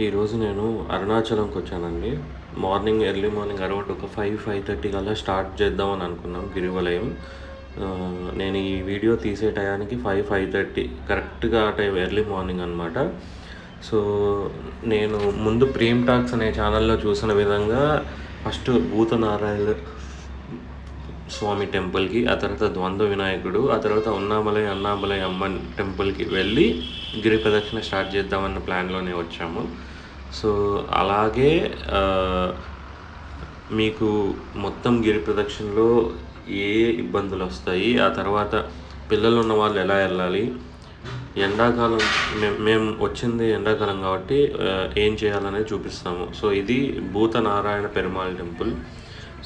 ఈరోజు నేను అరుణాచలంకొచ్చానండి. Early morning around ఒక 5:30 కల్లా స్టార్ట్ చేద్దామని అనుకున్నాం గిరివలయం. నేను ఈ వీడియో తీసే టయానికి 5:30 కరెక్ట్‌గా ఆ టైం ఎర్లీ మార్నింగ్ అనమాట. సో, నేను ముందు 'ప్రేమ్ టాక్స్' అనే ఛానల్‌లో చూసిన విధంగా ఫస్ట్ భూతనారాయణ స్వామి టెంపుల్‌కి, ఆ తర్వాత ద్వంద్వ వినాయకుడు, ఆ తర్వాత ఉన్నామలై, అన్నామలై అమ్మన్ టెంపుల్‌కి వెళ్ళి గిరి ప్రదక్షిణ స్టార్ట్ చేద్దామన్న ప్లాన్‌లోనే వచ్చాము. సో, అలాగే మీకు మొత్తం గిరి ప్రదక్షిణలో ఏ ఇబ్బందులొస్తాయి, ఆ తర్వాత పిల్లలున్న వాళ్ళు ఎలా వెళ్ళాలి, ఎండాకాలం మేము వచ్చింది ఎండాకాలం కాబట్టి ఏం చేయాలనేది చూపిస్తాము. సో, ఇది భూతనారాయణ పెరుమాళ్ టెంపుల్.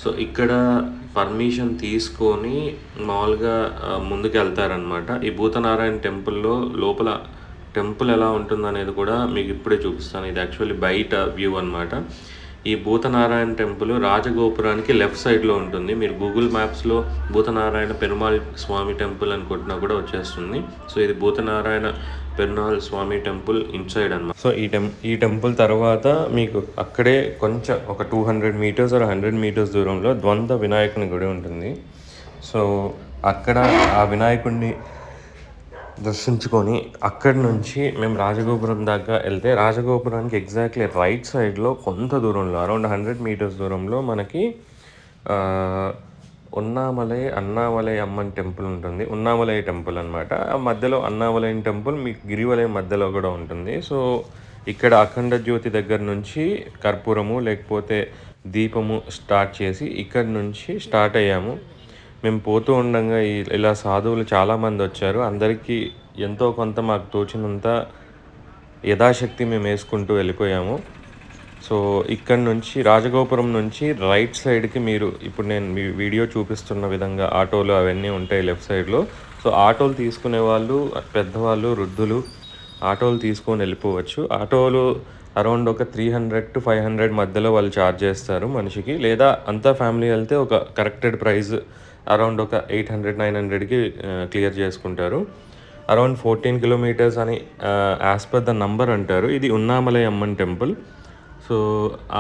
సో, ఇక్కడ పర్మిషన్ తీసుకొని మామూలుగా ముందుకెళ్తారనమాట. ఈ భూతనారాయణ టెంపుల్‌లో లోపల టెంపుల్ ఎలా ఉంటుందనేది కూడా మీకు ఇప్పుడే చూపిస్తాను. ఇది యాక్చువల్లీ బయట వ్యూ అనమాట. ఈ భూతనారాయణ టెంపుల్ రాజగోపురానికి లెఫ్ట్ సైడ్‌లో ఉంటుంది. మీరు గూగుల్ మ్యాప్స్‌లో భూతనారాయణ పెరుమాళ్ స్వామి టెంపుల్ అని కొట్టినా కూడా వచ్చేస్తుంది. సో, ఇది భూతనారాయణ పెరుమాళ్ స్వామి టెంపుల్ ఇన్సైడ్ అనమాట. సో, ఈ టెంపుల్ తర్వాత మీకు అక్కడే కొంచెం ఒక 200 మీటర్స్ ఆర్ 100 మీటర్స్ దూరంలో ద్వంద్వ వినాయకుని గుడి ఉంటుంది. సో, అక్కడ ఆ వినాయకుడిని దర్శించుకొని అక్కడి నుంచి మేము రాజగోపురం దాకా వెళ్తే, రాజగోపురానికి ఎగ్జాక్ట్లీ రైట్ సైడ్లో కొంత దూరంలో అరౌండ్ 100 మీటర్స్ దూరంలో మనకి ఉన్నామలై అన్నామలై అమ్మన్ టెంపుల్ ఉంటుంది. ఉన్నామలై టెంపుల్ అనమాట. ఆ మధ్యలో అన్నామలై టెంపుల్ మీకు గిరివలయం మధ్యలో కూడా ఉంటుంది. సో, ఇక్కడ అఖండ జ్యోతి దగ్గర నుంచి కర్పూరము లేకపోతే దీపము స్టార్ట్ చేసి ఇక్కడి నుంచి స్టార్ట్ అయ్యాము. మేము పోతూ ఉండంగా ఇలా సాధువులు చాలామంది వచ్చారు. అందరికీ ఎంతో కొంత మాకు తోచినంత యథాశక్తి మేము వేసుకుంటూ వెళ్ళిపోయాము. సో, ఇక్కడ నుంచి రాజగోపురం నుంచి రైట్ సైడ్‌కి మీరు ఇప్పుడు నేను మీ వీడియో చూపిస్తున్న విధంగా ఆటోలు అవన్నీ ఉంటాయి లెఫ్ట్ సైడ్‌లో. సో, ఆటోలు తీసుకునే వాళ్ళు పెద్దవాళ్ళు, వృద్ధులు ఆటోలు తీసుకొని వెళ్ళిపోవచ్చు. ఆటోలు అరౌండ్ ఒక 300-500 మధ్యలో వాళ్ళు ఛార్జ్ చేస్తారు మనిషికి. లేదా అంతా ఫ్యామిలీ వెళ్తే ఒక కరెక్టెడ్ ప్రైస్ అరౌండ్ ఒక 800-900కి క్లియర్ చేసుకుంటారు. అరౌండ్ 14 కిలోమీటర్స్ అని యాజ్ పర్ ద నంబర్ అంటారు. ఇది ఉన్నామలై అమ్మన్ టెంపుల్. సో,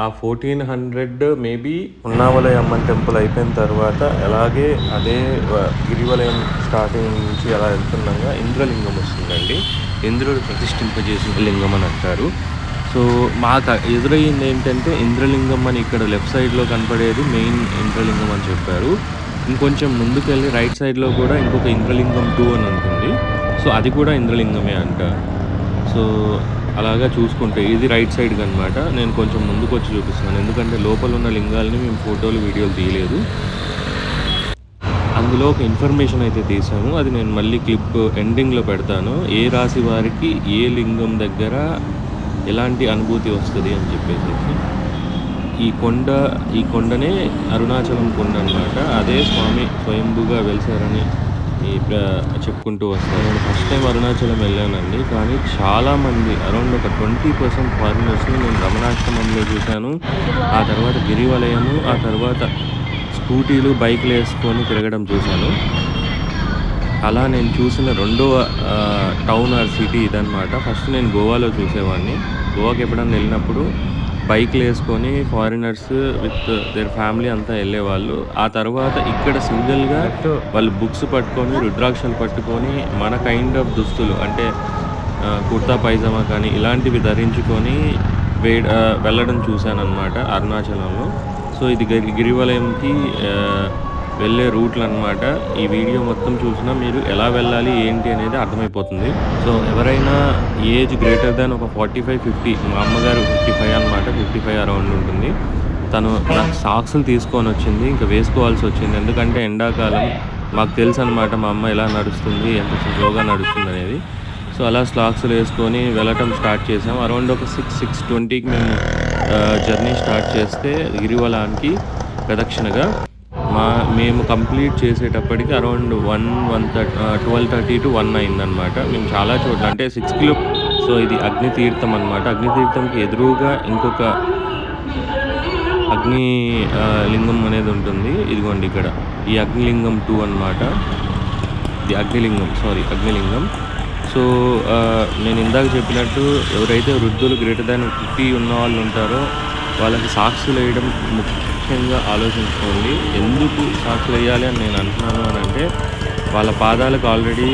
ఆ 1400 మేబీ ఉన్నామలై అమ్మన్ టెంపుల్ అయిపోయిన తర్వాత అలాగే అదే గిరివలయం స్టార్టింగ్ నుంచి అలా వెళ్తుండగా ఇంద్రలింగం వస్తుందండి. ఇంద్రుడు ప్రతిష్ఠింపజేసిన లింగం అని అంటారు. సో, మాకు ఎదురయ్యింది ఏంటంటే ఇంద్రలింగం అని ఇక్కడ లెఫ్ట్ సైడ్లో కనపడేది మెయిన్ ఇంద్రలింగం అని చెప్పారు. ఇంకొంచెం ముందుకెళ్ళి రైట్ సైడ్లో కూడా ఇంకొక ఇంద్రలింగం 2 అని ఉంటుంది. సో, అది కూడా ఇంద్రలింగమే అంట. సో, అలాగా చూసుకుంటే ఇది రైట్ సైడ్‌కి అనమాట. నేను కొంచెం ముందుకొచ్చి చూపిస్తున్నాను. ఎందుకంటే లోపల ఉన్న లింగాలని మేము ఫోటోలు, వీడియోలు తీయలేదు. అందులో ఒక ఇన్ఫర్మేషన్ అయితే తీసాము. అది నేను మళ్ళీ క్లిప్ ఎండింగ్‌లో పెడతాను. ఏ రాశి వారికి ఏ లింగం దగ్గర ఎలాంటి అనుభూతి వస్తది అని చెప్పేసేసి. ఈ కొండనే అరుణాచలం కొండ అనమాట. అదే స్వామి స్వయంభూగా వెలిసారని చెప్పుకుంటూ వస్తారు. నేను ఫస్ట్ టైం అరుణాచలం వెళ్ళానండి. కానీ చాలామంది అరౌండ్ ఒక 20% ఫారినర్స్‌ని నేను రమణాశ్రమంలో చూశాను. ఆ తర్వాత గిరివలయము, ఆ తర్వాత స్కూటీలు, బైకులు వేసుకొని తిరగడం చూశాను. అలా నేను చూసిన రెండవ టౌన్ ఆర్ సిటీ ఇదనమాట. ఫస్ట్ నేను గోవాలో చూసేవాడిని. గోవాకి ఎప్పుడన్నా వెళ్ళినప్పుడు బైక్లు వేసుకొని ఫారినర్స్ విత్ దేర్ ఫ్యామిలీ అంతా వెళ్ళేవాళ్ళు. ఆ తర్వాత ఇక్కడ సింగిల్గా వాళ్ళు బుక్స్ పట్టుకొని, రుద్రాక్షలు పట్టుకొని మన కైండ్ ఆఫ్ దుస్తులు అంటే కుర్తా పైజామా కానీ ఇలాంటివి ధరించుకొని వెళ్ళడం చూశానన్నమాట అరుణాచలంలో. సో, ఇది గిరివలయంకి వెళ్ళే రూట్లు అనమాట. ఈ వీడియో మొత్తం చూసినా మీరు ఎలా వెళ్ళాలి ఏంటి అనేది అర్థమైపోతుంది. సో, ఎవరైనా ఏజ్ గ్రేటర్ దాన్ ఒక 45-50, మా అమ్మగారు 55 అనమాట. 55 అరౌండ్ ఉంటుంది. తను నాకు సాక్స్‌లు తీసుకొని వచ్చింది. ఇంకా వేసుకోవాల్సి వచ్చింది. ఎందుకంటే ఎండాకాలం మాకు తెలుసు అనమాట మా అమ్మ ఎలా నడుస్తుంది, ఎంత స్లోగా నడుస్తుంది అనేది. సో, అలా సాక్స్‌లు వేసుకొని వెళ్ళటం స్టార్ట్ చేసాం. అరౌండ్ ఒక 6-6:20కి మేము జర్నీ స్టార్ట్ చేస్తే గిరివలానికి ప్రదక్షిణగా మేము కంప్లీట్ చేసేటప్పటికి అరౌండ్ 12:30 to 1 అయిందనమాట. మేము చాలా చోట్ల అంటే 6 కిలో. సో, ఇది అగ్నితీర్థం అనమాట. అగ్నితీర్థంకి ఎదురుగా ఇంకొక అగ్ని లింగం అనేది ఉంటుంది. ఇదిగోండి ఇక్కడ ఈ అగ్నిలింగం 2 అనమాట. ఇది అగ్నిలింగం. సో, నేను ఇందాక చెప్పినట్టు ఎవరైతే వృద్ధులు గ్రేటర్ దాన్ 50 ఉన్నవాళ్ళు ఉంటారో, వాళ్ళకి సాక్సులేయడం ముఖ్యంగా ఆలోచించుకోండి. ఎందుకు సాక్సులెయ్యాలి అని నేను అంటున్నాను అనంటే, వాళ్ళ పాదాలకు ఆల్రెడీ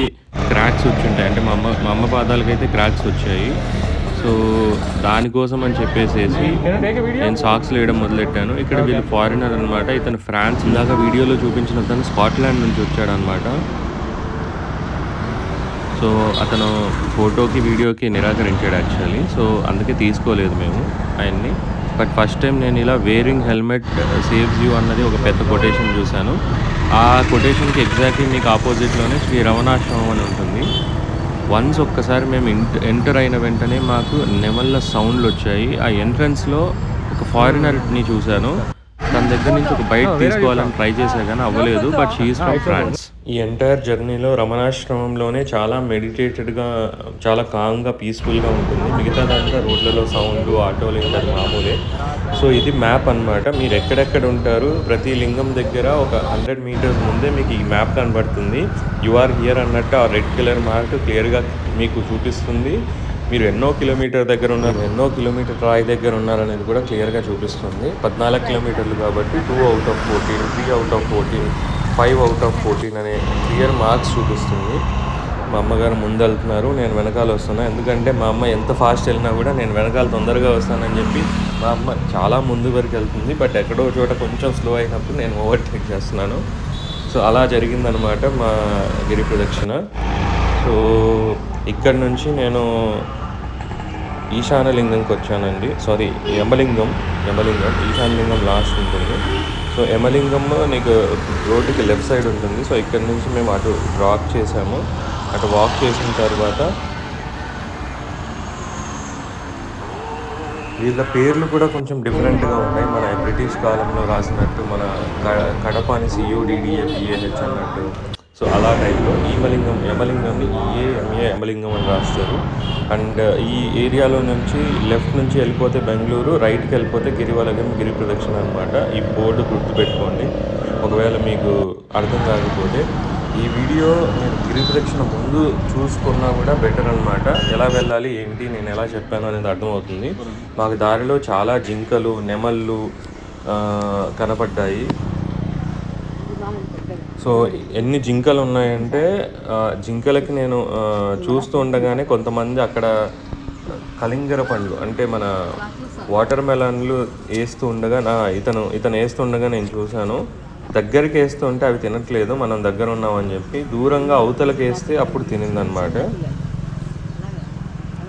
క్రాక్స్ వచ్చుంటాయి. అంటే మా అమ్మ పాదాలకైతే క్రాక్స్ వచ్చాయి. సో, దానికోసం అని చెప్పేసేసి నేను సాక్స్‌లేయడం మొదలెట్టాను. ఇక్కడ వీళ్ళు ఫారినర్ అనమాట. ఇతను ఫ్రాన్స్, ఇందాక వీడియోలో చూపించినతను స్కాట్లాండ్ నుంచి వచ్చాడనమాట. సో, అతను ఫోటోకి, వీడియోకి నిరాకరించాడు యాక్చువల్లీ. సో, అందుకే తీసుకోలేదు మేము ఆయన్ని. బట్ ఫస్ట్ టైమ్ నేను ఇలా వేరింగ్ హెల్మెట్ సేవ్స్ యూ అన్నది ఒక పెద్ద కొటేషన్ చూశాను. ఆ కొటేషన్‌కి ఎగ్జాక్ట్‌లీ మీకు అపోజిట్‌లోనే శ్రీ రమణాశ్రమం అని ఉంటుంది. వన్స్ ఒక్కసారి మేము ఎంటర్ అయిన వెంటనే మాకు నెమళ్ళ సౌండ్‌లొచ్చాయి. ఆ ఎంట్రన్స్‌లో ఒక ఫారినర్‌ని చూశాను. తన దగ్గర నుంచి ఒక బైట్ తీసుకోవాలని ట్రై చేశా గానీ అవ్వలేదు. But she is from France. ఈ ఎంటైర్ జర్నీలో రమణాశ్రమంలోనే చాలా మెడిటేటెడ్‌గా, చాలా కామ్‌గా, పీస్‌ఫుల్‌గా ఉంటుంది. మిగతాదంతా రోడ్లలో సౌండ్లు, ఆటోలు ఇంకా అది మామూలే. సో, ఇది మ్యాప్ అనమాట. మీరు ఎక్కడెక్కడ ఉంటారు, ప్రతి లింగం దగ్గర ఒక 100 మీటర్స్ ముందే మీకు ఈ మ్యాప్ కనబడుతుంది. యు ఆర్ హియర్ అన్నట్టు ఆ రెడ్ కలర్ మార్క్ క్లియర్‌గా మీకు చూపిస్తుంది. మీరు ఎన్నో కిలోమీటర్ దగ్గర ఉన్నారు, ఎన్నో కిలోమీటర్ రాయి దగ్గర ఉన్నారనేది కూడా క్లియర్‌గా చూపిస్తుంది. 14 కిలోమీటర్లు కాబట్టి 2 out of 14, 3 out of 14, 5 out of 14 అనే క్లియర్ మార్క్స్ చూపిస్తుంది. మా అమ్మగారు ముందెళ్తున్నారు, నేను వెనకాల వస్తున్నా. ఎందుకంటే మా అమ్మ ఎంత ఫాస్ట్ వెళ్ళినా కూడా నేను వెనకాల తొందరగా వస్తానని చెప్పి మా అమ్మ చాలా ముందు వరకు వెళ్తుంది. బట్ ఎక్కడో చోట కొంచెం స్లో అయినప్పుడు నేను ఓవర్టేక్ చేస్తున్నాను. సో, అలా జరిగిందనమాట మా గిరి ప్రదక్షిణ. సో, ఇక్కడ నుంచి నేను ఈశాన్యలింగంకి వచ్చానండి. సారీ, యమలింగం. ఈశాన్యలింగం లాస్ట్ ఉంటుంది. సో, యమలింగం నీకు రోడ్డుకి లెఫ్ట్ సైడ్ ఉంటుంది. సో, ఇక్కడ నుంచి మేము అటు వాక్ చేసాము. అటు వాక్ చేసిన తర్వాత వీళ్ళ పేర్లు కూడా కొంచెం డిఫరెంట్‌గా ఉన్నాయి. మన బ్రిటిష్ కాలంలో రాసినట్టు, మన కడప అని CUDDAPAH అన్నట్టు. సో, అలా టైప్‌లో యమలింగంని EAMA యమలింగం అని రాస్తారు. అండ్ ఈ ఏరియాలో నుంచి లెఫ్ట్ నుంచి వెళ్ళిపోతే బెంగుళూరు, రైట్‌కి వెళ్ళిపోతే గిరివలయం, గిరి ప్రదక్షిణ అనమాట. ఈ బోర్డు గుర్తుపెట్టుకోండి ఒకవేళ మీకు అర్థం కాకపోతే. ఈ వీడియో నేను గిరి ప్రదక్షిణ ముందు చూసుకున్నా కూడా బెటర్ అనమాట. ఎలా వెళ్ళాలి, ఏంటి, నేను ఎలా చెప్పాను అనేది అర్థమవుతుంది. మాకు దారిలో చాలా జింకలు, నెమళ్ళు కనపడ్డాయి. సో, ఎన్ని జింకలు ఉన్నాయంటే జింకలకి నేను చూస్తూ ఉండగానే కొంతమంది అక్కడ కలింగర పండ్లు, అంటే మన వాటర్ మెలన్లు వేస్తూ ఉండగా ఇతను వేస్తుండగా నేను చూశాను. దగ్గరికి వేస్తుంటే అవి తినట్లేదు, మనం దగ్గర ఉన్నామని చెప్పి. దూరంగా అవతలకి వేస్తే అప్పుడు తినిందనమాట.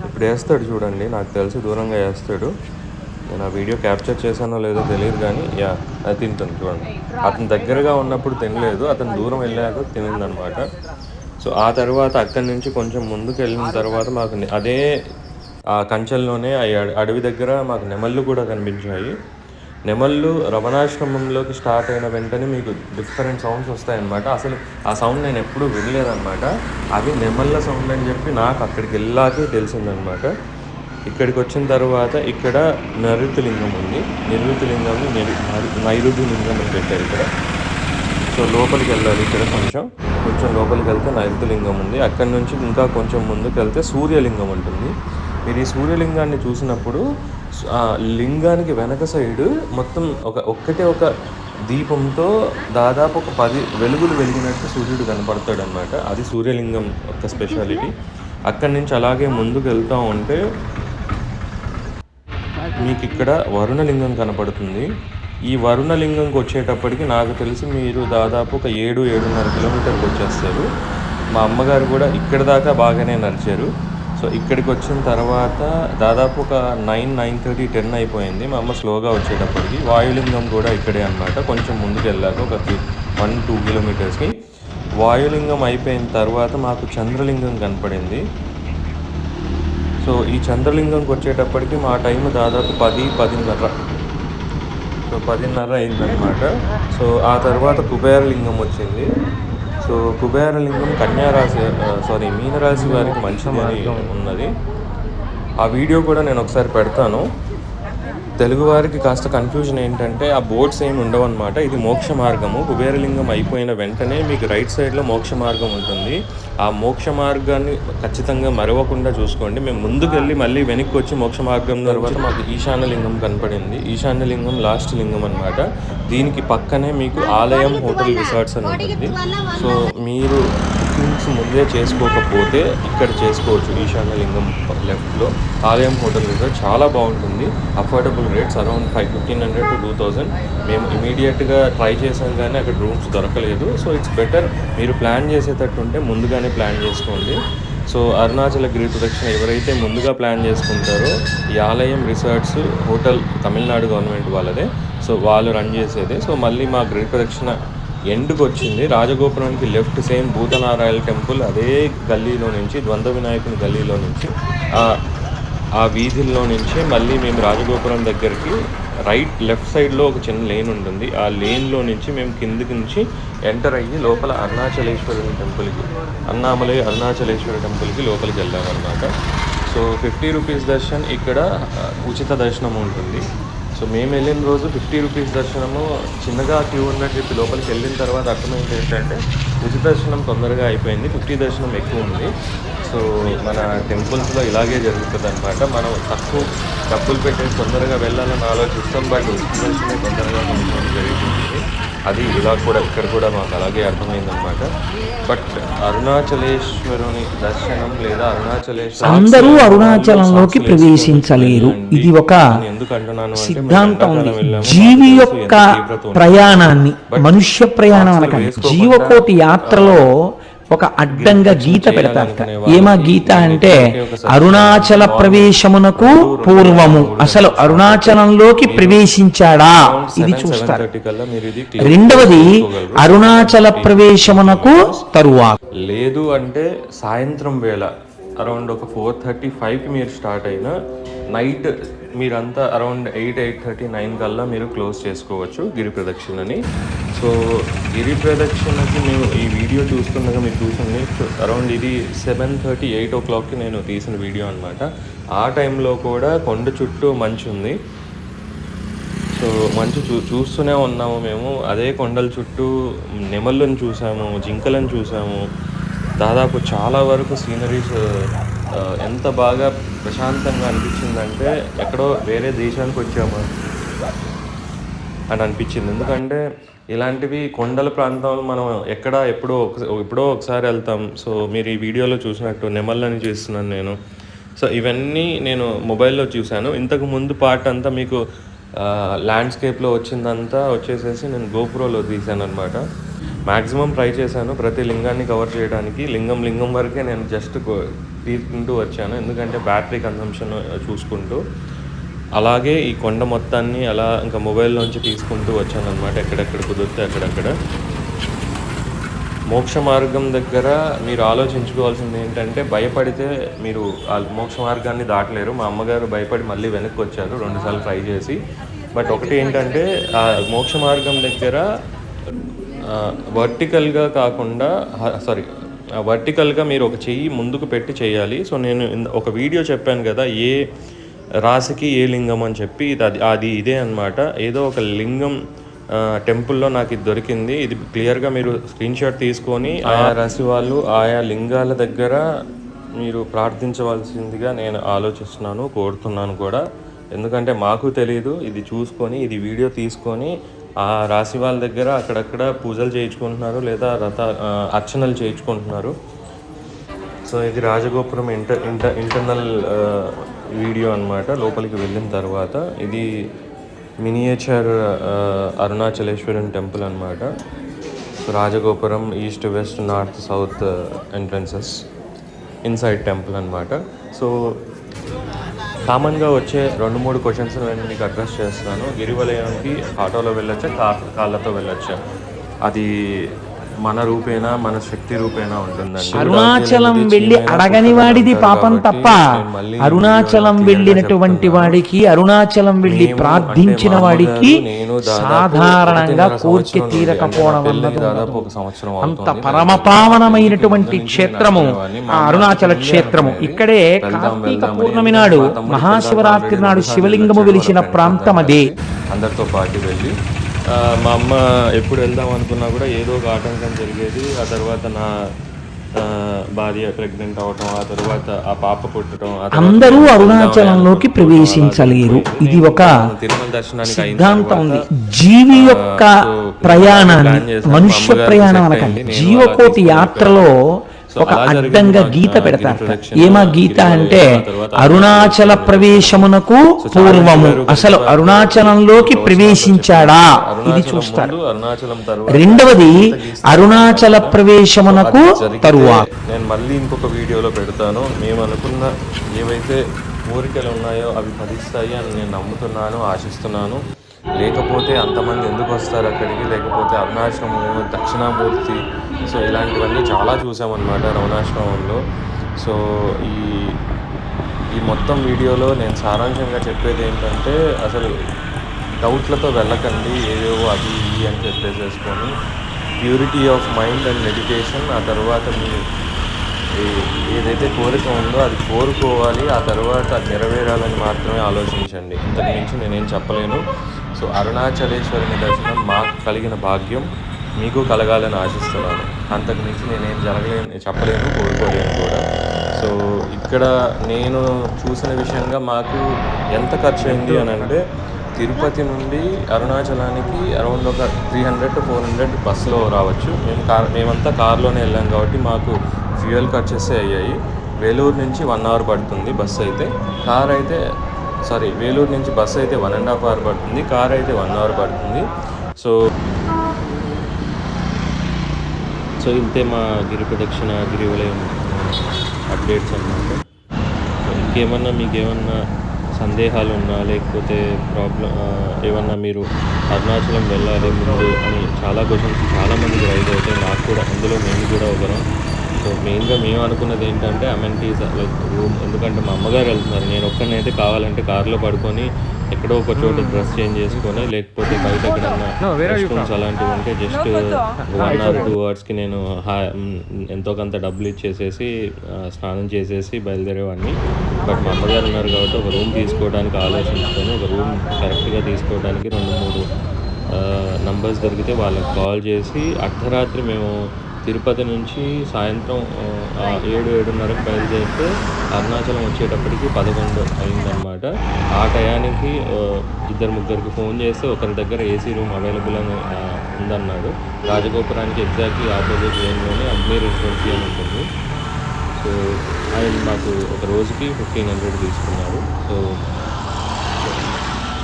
ఇప్పుడు వేస్తాడు చూడండి, నాకు తెలిసి దూరంగా వేస్తాడు. నేను ఆ వీడియో క్యాప్చర్ చేశానో లేదో తెలియదు కానీ అది తింటుంది చూడండి. అతను దగ్గరగా ఉన్నప్పుడు తినలేదు, అతను దూరం వెళ్ళాక తినిందనమాట. సో, ఆ తర్వాత అక్కడి నుంచి కొంచెం ముందుకు వెళ్ళిన తర్వాత మాకు అదే ఆ కంచెల్లోనే అడవి దగ్గర మాకు నెమళ్ళు కూడా కనిపించాయి. నెమళ్ళు రమణాశ్రమంలోకి స్టార్ట్ అయిన వెంటనే మీకు డిఫరెంట్ సౌండ్స్ వస్తాయన్నమాట. అసలు ఆ సౌండ్ నేను ఎప్పుడూ వినలేదన్నమాట. అది నెమళ్ళ సౌండ్ అని చెప్పి నాకు అక్కడికి వెళ్ళాకే తెలిసిందనమాట. ఇక్కడికి వచ్చిన తర్వాత ఇక్కడ నైరుతి లింగం ఉంది. నిర్వృతిలింగంని నైరుతి లింగం అని పెట్టారు ఇక్కడ. సో, లోపలికి వెళ్ళాలి. ఇక్కడ కొంచెం లోపలికి వెళ్తే నైరుతి లింగం ఉంది. అక్కడి నుంచి ఇంకా కొంచెం ముందుకు వెళ్తే సూర్యలింగం ఉంటుంది. మీరు ఈ సూర్యలింగాన్ని చూసినప్పుడు లింగానికి వెనక సైడు మొత్తం ఒక దీపంతో దాదాపు ఒక 10 వెలుగులు వెలిగినట్టు సూర్యుడు కనపడతాడు అనమాట. అది సూర్యలింగం యొక్క స్పెషాలిటీ. అక్కడి నుంచి అలాగే ముందుకు వెళ్తూ ఉంటే మీకు ఇక్కడ వరుణలింగం కనపడుతుంది. ఈ వరుణలింగంకి వచ్చేటప్పటికి నాకు తెలిసి మీరు దాదాపు ఒక 7-7.5 కిలోమీటర్కి వచ్చేస్తారు. మా అమ్మగారు కూడా ఇక్కడ దాకా బాగానే నడిచారు. సో, ఇక్కడికి వచ్చిన తర్వాత దాదాపు ఒక 9:30, 10 అయిపోయింది. మా అమ్మ స్లోగా వచ్చేటప్పటికి. వాయులింగం కూడా ఇక్కడే అనమాట. కొంచెం ముందుకు వెళ్ళాక ఒక 1-2 కిలోమీటర్స్కి వాయులింగం అయిపోయిన తర్వాత మాకు చంద్రలింగం కనపడింది. సో, ఈ చంద్రలింగంకి వచ్చేటప్పటికి మా టైం దాదాపు 10-10:30. సో, 10:30 అయిందనమాట. సో, ఆ తర్వాత కుబేరలింగం వచ్చింది. సో, కుబేరలింగం మీనరాశి వారికి మంచిది అని ఉన్నది. ఆ వీడియో కూడా నేను ఒకసారి పెడతాను. తెలుగు వారికి కాస్త కన్ఫ్యూజన్ ఏంటంటే ఆ బోర్డ్స్ ఏమి ఉండవన్నమాట. ఇది మోక్ష మార్గము. కుబేరలింగం అయిపోయిన వెంటనే మీకు రైట్ సైడ్‌లో మోక్ష మార్గం ఉంటుంది. ఆ మోక్ష మార్గాన్ని ఖచ్చితంగా మరవకుండా చూసుకోండి. మేము ముందుకెళ్ళి మళ్ళీ వెనక్కొచ్చి మోక్ష మార్గం తర్వాత మాకు ఈశాన్య లింగం కనపడింది. ఈశాన్య లింగం లాస్ట్ లింగం అనమాట. దీనికి పక్కనే మీకు ఆలయం హోటల్ రిసార్ట్స్ అని ఉంటుంది. సో మీరు బుకింగ్స్ ముందే చేసుకోకపోతే ఇక్కడ చేసుకోవచ్చు. ఈశాన్య లింగం లెఫ్ట్లో ఆలయం హోటల్ రిసార్ట్ చాలా బాగుంటుంది. Affordable rates around 1500 to 2000. మేము ఇమీడియట్గా ట్రై చేసాం కానీ అక్కడ రూమ్స్ దొరకలేదు. సో ఇట్స్ బెటర్ మీరు ప్లాన్ చేసేటట్టు ఉంటే ముందుగానే ప్లాన్ చేసుకోండి. సో అరుణాచల గిరి ప్రదక్షిణ ఎవరైతే ముందుగా ప్లాన్ చేసుకుంటారో ఈ ఆలయం రిసార్ట్స్ హోటల్ తమిళనాడు గవర్నమెంట్ వాళ్ళదే. సో వాళ్ళు రన్ చేసేదే. సో మళ్ళీ మా గిరి ప్రదక్షిణ ఎండ్కి వచ్చింది. రాజగోపురానికి లెఫ్ట్ సేమ్ భూతనారాయణ టెంపుల్ అదే గల్లీలో నుంచి ద్వంద్వ వినాయకుని గల్లీలో నుంచి ఆ వీధుల్లో నుంచే మళ్ళీ మేము రాజగోపురం దగ్గరికి లెఫ్ట్ సైడ్లో ఒక చిన్న లేన్ ఉంటుంది. ఆ లేన్లో నుంచి మేము కిందికి నుంచి ఎంటర్ అయ్యి లోపల అరుణాచలేశ్వరుని టెంపుల్కి అన్నామలై అరుణాచలేశ్వర టెంపుల్కి లోపలికి వెళ్ళామన్నమాట. సో 50 రూపీస్ దర్శనం ఇక్కడ ఉచిత దర్శనం ఉంటుంది. సో మేము వెళ్ళిన రోజు 50 రూపీస్ దర్శనము చిన్నగా క్యూ ఉందని చెప్పి లోపలికి వెళ్ళిన తర్వాత అర్థమైంది ఏంటంటే ఉచిత దర్శనం తొందరగా అయిపోయింది, 50 దర్శనం ఎక్కువ ఉంది. సో మన టెంపుల్స్లో ఇలాగే జరుగుతుంది అనమాట. మనం తక్కువ డబ్బులు పెట్టేసి తొందరగా వెళ్ళాలని ఆలోచిస్తాం, బట్ ఉచిత దర్శనం తొందరగా మనకి జరుగుతుంది. అది ఇలా కూడా ఇక్కడ కూడా మాకు అలాగే అర్థమైందనమాట. బట్ అరుణాచలేశ్వరుని దర్శనం లేదా అందరూ అరుణాచలంలోకి ప్రవేశించలేరు. ఇది ఒక సిద్ధాంతం ఉంది. జీవి యొక్క ప్రయాణాన్ని, మనుష్య ప్రయాణం అనకండి, జీవకోటి యాత్రలో ఒక అడ్డంగా గీత పెడతారు. ఏమా గీత అంటే అరుణాచల ప్రవేశమునకు పూర్వము, అసలు అరుణాచలంలోకి ప్రవేశించాడా ఇది చూస్తారు. రెండవది అరుణాచల ప్రవేశమునకు తరువాత. లేదు అంటే సాయంత్రం వేళ అరౌండ్ ఒక 4:35కి మీరు స్టార్ట్ అయినా నైట్ మీరంతా అరౌండ్ 8:30, 9 కల్లా మీరు క్లోజ్ చేసుకోవచ్చు గిరి ప్రదక్షిణని. సో గిరి ప్రదక్షిణకి మేము ఈ వీడియో చూస్తుండగా మీరు చూసింది అరౌండ్ ఇది 7:30, 8 o'clockకి నేను తీసిన వీడియో అనమాట. ఆ టైంలో కూడా కొండ చుట్టూ మంచు ఉంది. సో మంచు చూస్తూనే ఉన్నాము మేము. అదే కొండల చుట్టూ నెమళ్ళను చూసాము, జింకలను చూసాము. దాదాపు చాలా వరకు సీనరీస్ ఎంత బాగా ప్రశాంతంగా అనిపించిందంటే ఎక్కడో వేరే దేశానికి వచ్చాము అని అనిపించింది. ఎందుకంటే ఇలాంటివి కొండల ప్రాంతంలో మనం ఎప్పుడో ఒకసారి వెళ్తాం. సో మీరు ఈ వీడియోలో చూసినట్టు నెమళ్ళని చూస్తున్నాను నేను. సో ఇవన్నీ నేను మొబైల్లో చూశాను. ఇంతకు ముందు పార్ట్ అంతా మీకు ల్యాండ్స్కేప్లో వచ్చిందంతా వచ్చేసేసి నేను గోప్రోలో తీశాను అనమాట. మ్యాక్సిమం ట్రై చేశాను ప్రతి లింగాన్ని కవర్ చేయడానికి. లింగం వరకే నేను జస్ట్ తీసుకుంటూ వచ్చాను, ఎందుకంటే బ్యాటరీ కన్సంప్షన్ చూసుకుంటూ. అలాగే ఈ కొండ మొత్తాన్ని అలా ఇంకా మొబైల్లోంచి తీసుకుంటూ వచ్చాను అనమాట, ఎక్కడెక్కడ కుదిరితే అక్కడక్కడ. మోక్ష మార్గం దగ్గర మీరు ఆలోచించుకోవాల్సింది ఏంటంటే భయపడితే మీరు ఆ మోక్ష మార్గాన్ని దాటలేరు. మా అమ్మగారు భయపడి మళ్ళీ వెనక్కి వచ్చారు 2 సార్లు ట్రై చేసి. బట్ ఒకటి ఏంటంటే ఆ మోక్ష మార్గం దగ్గర వర్టికల్గా మీరు ఒక చెయ్యి ముందుకు పెట్టి చేయాలి. సో నేను ఒక వీడియో చెప్పాను కదా ఏ రాశికి ఏ లింగం అని చెప్పి, ఇదే అనమాట. ఏదో ఒక లింగం టెంపుల్లో నాకు ఇది దొరికింది. ఇది క్లియర్గా మీరు స్క్రీన్ షాట్ తీసుకొని ఆయా రాశి వాళ్ళు ఆయా లింగాల దగ్గర మీరు ప్రార్థించవలసిందిగా నేను ఆలోచిస్తున్నాను, కోరుతున్నాను కూడా. ఎందుకంటే మాకు తెలియదు, ఇది చూసుకొని ఇది వీడియో తీసుకొని ఆ రాశి వాళ్ళ దగ్గర అక్కడక్కడ పూజలు చేయించుకుంటున్నారు లేదా అర్చనలు చేయించుకుంటున్నారు. సో ఇది రాజగోపురం ఇంటర్నల్ వీడియో అనమాట. లోపలికి వెళ్ళిన తర్వాత ఇది మినియేచర్ అరుణాచలేశ్వరన్ టెంపుల్ అనమాట. సో రాజగోపురం east, west, north, south entrances, inside temple అనమాట. సో కామన్గా వచ్చే 2-3 క్వశ్చన్స్ నేను మీకు అడ్రస్ చేస్తున్నాను. గిరివలయానికి ఆటోలో వెళ్ళొచ్చా, కాళ్ళతో వెళ్ళొచ్చా? అది మన రూపేణా, మన శక్తి రూపేణా ఉంటుందండి. అరుణాచలం వెళ్ళి అడగని వాడిది పాపం తప్ప, అరుణాచలం వెళ్ళినటువంటి వాడికి, అరుణాచలం వెళ్ళి ప్రార్థించిన వాడికి సాధారణంగా కోరిక తీరకపోవడం అన్నది దాదాపు ఒక సంవత్సరం అంత పరమపావనమైనటువంటి క్షేత్రము ఆ అరుణాచల క్షేత్రము. ఇక్కడే కార్తీక పూర్ణమి నాడు, మహాశివరాత్రి నాడు శివలింగము వెలిసిన ప్రాంతం అదే. అందరితో పాటు వెళ్ళి మా అమ్మ ఎప్పుడు వెళ్దాం అనుకున్నా కూడా ఏదో ఒక ఆటంకం జరిగేది. ఆ తర్వాత నా భార్య ప్రెగ్నెంట్ అవటం, ఆ తర్వాత ఆ పాప పుట్టడం, అందరూ అరుణాచలంలోకి ప్రవేశించలేరు. ఇది ఒక సిద్ధాంతం ఉంది. జీవి యొక్క ప్రయాణాన్ని, మనుష్య ప్రయాణం అనకండి, జీవకోటి యాత్రలో ఒక అడ్డంగా గీత పెడతారు. ఏమా గీత అంటే అరుణాచల ప్రవేశమునకు పూర్వము, అసలు అరుణాచలంలోకి ప్రవేశించాడా ఇది చూస్తారు. రెండవది అరుణాచల ప్రవేశమునకు తరువాత. నేను మళ్ళీ ఇంకొక వీడియోలో పెడతాను. మేము అనుకున్న ఏవైతే కోరికలు ఉన్నాయో అవి ఫలిస్తాయి అని నేను నమ్ముతున్నాను, ఆశిస్తున్నాను. లేకపోతే అంతమంది ఎందుకు వస్తారు అక్కడికి? లేకపోతే అరుణాచలము, దక్షిణామూర్తి, సో ఇలాంటివన్నీ చాలా చూసామన్నమాట అరుణాచలంలో. సో ఈ మొత్తం వీడియోలో నేను సారాంశంగా చెప్పేది ఏంటంటే, అసలు డౌట్లతో వెళ్ళకండి, ఏవేవో అది ఇది అని చెప్పేసేసుకొని purity of mind and meditation. ఆ తర్వాత మీరు ఏదైతే కోరిక ఉందో అది కోరుకోవాలి, ఆ తర్వాత అది నెరవేరాలని మాత్రమే ఆలోచించండి. ఇంతకు మించి నేనేం చెప్పలేను. సో అరుణాచలేశ్వరుని దర్శనం మాకు కలిగిన భాగ్యం మీకు కలగాలని ఆశిస్తున్నాను. అంతకు మించి నేనేం చెప్పలేను, కోరుకోలేను కూడా. సో ఇక్కడ నేను చూసిన విషయంగా మాకు ఎంత ఖర్చు అయింది అని అంటే, తిరుపతి నుండి అరుణాచలానికి అరౌండ్ ఒక 300 to 400 బస్సులో రావచ్చు. మేమంతా కార్లోనే వెళ్ళాం కాబట్టి మాకు ఫ్యూయల్ ఖర్చెస్ అయ్యాయి. వేలూరు నుంచి 1 hour పడుతుంది బస్సు అయితే. వేలూరు నుంచి బస్సు అయితే 1.5 hour పడుతుంది, కార్ అయితే 1 hour పడుతుంది. సో ఇంతే మా గిరి ప్రదక్షిణ, గిరివలయం అప్డేట్స్ అన్నమాట. ఇంకేమన్నా మీకేమన్నా సందేహాలు ఉన్నా, లేకపోతే ఏమన్నా మీరు అరుణాచలం వెళ్ళాలి ముందు అని చాలా క్వశ్చన్స్ చాలామందికి రైజ్ అవుతాయి, నాకు కూడా. అందులో మేము కూడా ఒకరం. సో మెయిన్గా మేము అనుకున్నది ఏంటంటే అమెనిటీస్, లైక్ రూమ్. ఎందుకంటే మా అమ్మగారు వెళ్తున్నారు, నేను ఒక్కరినైతే కావాలంటే కార్లో పడుకొని ఎక్కడో ఒక చోట డ్రెస్ చేంజ్ చేసుకొని, లేకపోతే బయట ఎక్కడన్నా రెస్ట్ రూమ్స్ అలాంటివి ఉంటే జస్ట్ 1 or 2 hours నేను ఎంతో కొంత డబ్బులు ఇచ్చేసేసి స్నానం చేసేసి బయలుదేరేవాడిని. బట్ మా అమ్మగారు ఉన్నారు కాబట్టి ఒక రూమ్ తీసుకోవడానికి ఆలోచించుకొని, ఒక రూమ్ కరెక్ట్గా తీసుకోవడానికి 2-3 నంబర్స్ దొరికితే వాళ్ళకి కాల్ చేసి, అర్ధరాత్రి మేము తిరుపతి నుంచి సాయంత్రం 7-7:30కి బయలుదేరితే అరుణాచలం వచ్చేటప్పటికి 11 అయిందనమాట. ఆ టయానికి 2-3కి ఫోన్ చేస్తే ఒకరి దగ్గర ఏసీ రూమ్ అవైలబుల్ అని ఉందన్నాడు. రాజగోపురానికి ఎగ్జాక్ట్లీ ఆపోజిట్ లేన్లోనే అగ్ని రెసిడెన్సీ అని ఉంటుంది. సో ఆయన మాకు ఒక రోజుకి 1500 తీసుకున్నారు. సో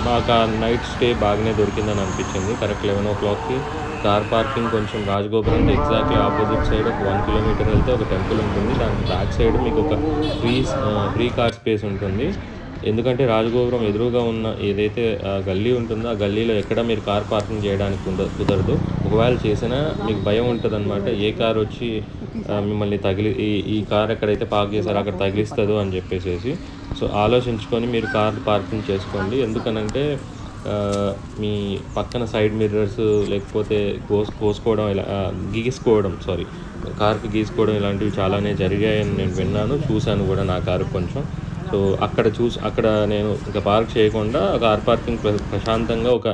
మాకు ఆ నైట్ స్టే బాగానే దొరికిందని అనిపించింది. కరెక్ట్ 11 o'clockకి కార్ పార్కింగ్ కొంచెం రాజగోపురం ఎగ్జాక్ట్లీ ఆపోజిట్ సైడ్ ఒక 1 kilometer వెళ్తే ఒక టెంపుల్ ఉంటుంది. దానికి బ్యాక్ సైడ్ మీకు ఒక ఫ్రీ కార్ స్పేస్ ఉంటుంది. ఎందుకంటే రాజగోపురం ఎదురుగా ఉన్న ఏదైతే గల్లీ ఉంటుందో ఆ గల్లీలో ఎక్కడ మీరు కార్ పార్కింగ్ చేయడానికి కుదరదు. ఒకవేళ చేసినా మీకు భయం ఉంటుంది అనమాట, ఏ కార్ వచ్చి మిమ్మల్ని ఈ కార్ ఎక్కడైతే పార్క్ చేశారో అక్కడ తగిలిస్తుందో అని చెప్పేసి. సో ఆలోచించుకొని మీరు కార్ పార్కింగ్ చేసుకోండి. ఎందుకనంటే మీ పక్కన సైడ్ మిర్రర్స్, లేకపోతే కోసుకోవడం, ఇలా కార్కి గీసుకోవడం ఇలాంటివి చాలానే జరిగాయని నేను విన్నాను, చూశాను కూడా నా కారు కొంచెం. సో అక్కడ నేను ఇంకా పార్క్ చేయకుండా కార్ పార్కింగ్ ప్రశాంతంగా ఒక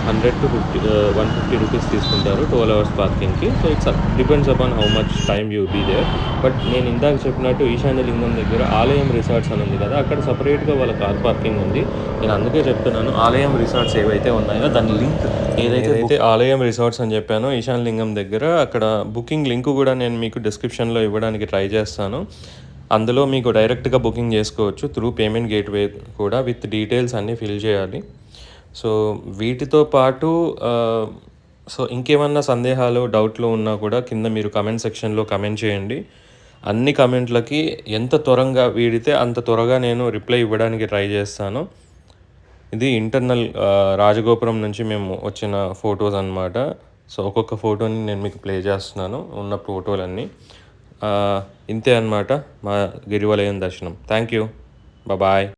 100 to 150 రూపీస్ తీసుకుంటారు 12 hours పార్కింగ్కి. So it's depends upon how much time you be there. But నేను ఇందాక చెప్పినట్టు ఈశాన్యలింగం దగ్గర ఆలయం రిసార్ట్స్ అని ఉంది కదా, అక్కడ సపరేట్గా వాళ్ళ కార్ పార్కింగ్ ఉంది. నేను అందుకే చెప్తున్నాను, ఆలయం రిసార్ట్స్ ఏవైతే ఉన్నాయో దాని లింక్ ఏదైతే ఆలయం రిసార్ట్స్ అని చెప్పానో ఈశాన్యలింగం దగ్గర, అక్కడ బుకింగ్ లింక్ కూడా నేను మీకు డిస్క్రిప్షన్లో ఇవ్వడానికి ట్రై చేస్తాను. అందులో మీకు డైరెక్ట్గా బుకింగ్ చేసుకోవచ్చు త్రూ పేమెంట్ గేట్వే కూడా, విత్ డీటెయిల్స్ అన్నీ ఫిల్ చేయాలి. సో వీటితో పాటు సో ఇంకేమన్నా సందేహాలు, డౌట్లు ఉన్నా కూడా కింద మీరు కమెంట్ సెక్షన్లో కమెంట్ చేయండి. అన్ని కమెంట్లకి ఎంత త్వరగా వీడితే అంత త్వరగా నేను రిప్లై ఇవ్వడానికి ట్రై చేస్తాను. ఇది ఇంటర్నల్ రాజగోపురం నుంచి మేము వచ్చిన ఫొటోస్ అన్నమాట. సో ఒక్కొక్క ఫోటోని నేను మీకు ప్లే చేస్తున్నాను, ఉన్న ఫోటోలన్నీ. ఇంతే అన్నమాట మా గిరివలయం దర్శనం. Thank you, bye.